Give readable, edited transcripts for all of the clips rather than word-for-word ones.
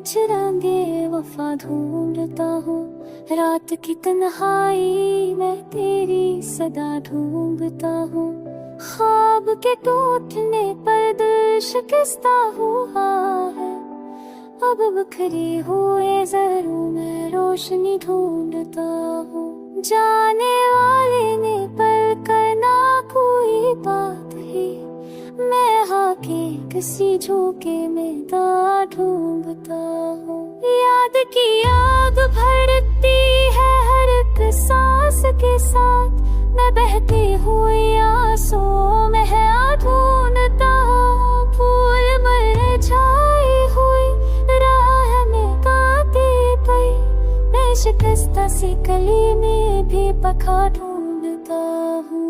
कुछ रंगे वफा ढूंढता हूँ, रात की तन्हाई में तेरी सदा ढूंढता हूँ। ख्वाब के टूटने पर दिल शिकस्ता हुआ है, अब बिखरे हुए जरूर में रोशनी ढूंढता हूँ। जाने वाले ने पर करना कोई बात ही, मैं हाके किसी झोंके में दा ढूंढता हूँ। याद की आग भड़कती है हर एक सांस के साथ, मैं बहते हुए आंसुओं में ढूंढता हूँ। फूल मुरझाई हुई राह में कांटे पई, मैं शिकस्ता सी कली में भी पखा ढूंढता हूँ।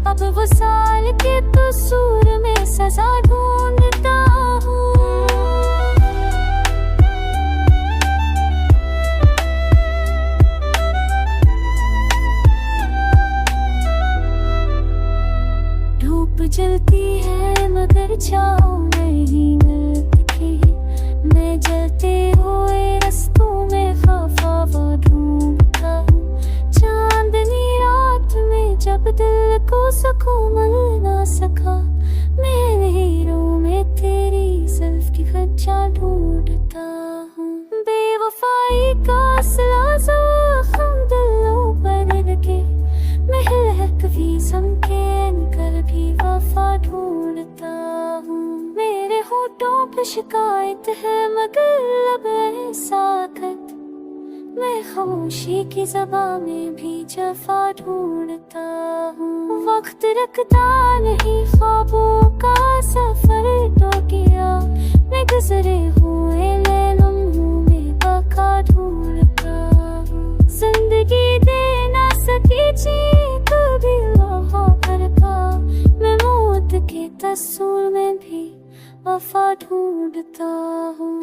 अब वो साल के कसूर में सजा ढूंढता हूँ। धूप जलती है मगर छाँव नहीं मिलती, मैं जलते हुए रास्तों में खफा ढूंढता हूँ। चांदनी रात में जब दिल को सुकून मिल ना सका, मेरे हीरों में तेरी जुल्फ की खच्चा ढूंढता हूँ। बेवफाई का सिला ज़ख्म दिलों पर लगे, महक भी समके कर भी वफा ढूंढता हूँ। मेरे होठों पे शिकायत है मगर लब साखत, मैं खामोशी की ज़बां में भी जफा ढूंढता हूँ। वक्त रखता नहीं ख्वाबों का सफर तो किया, मैं गुजरे हुए लम्हों में बका ढूंढता हूँ। जिंदगी दे ना सकी चीख भी लोहा भर का, मैं मौत के तस्वीर में भी वफा ढूंढता हूँ।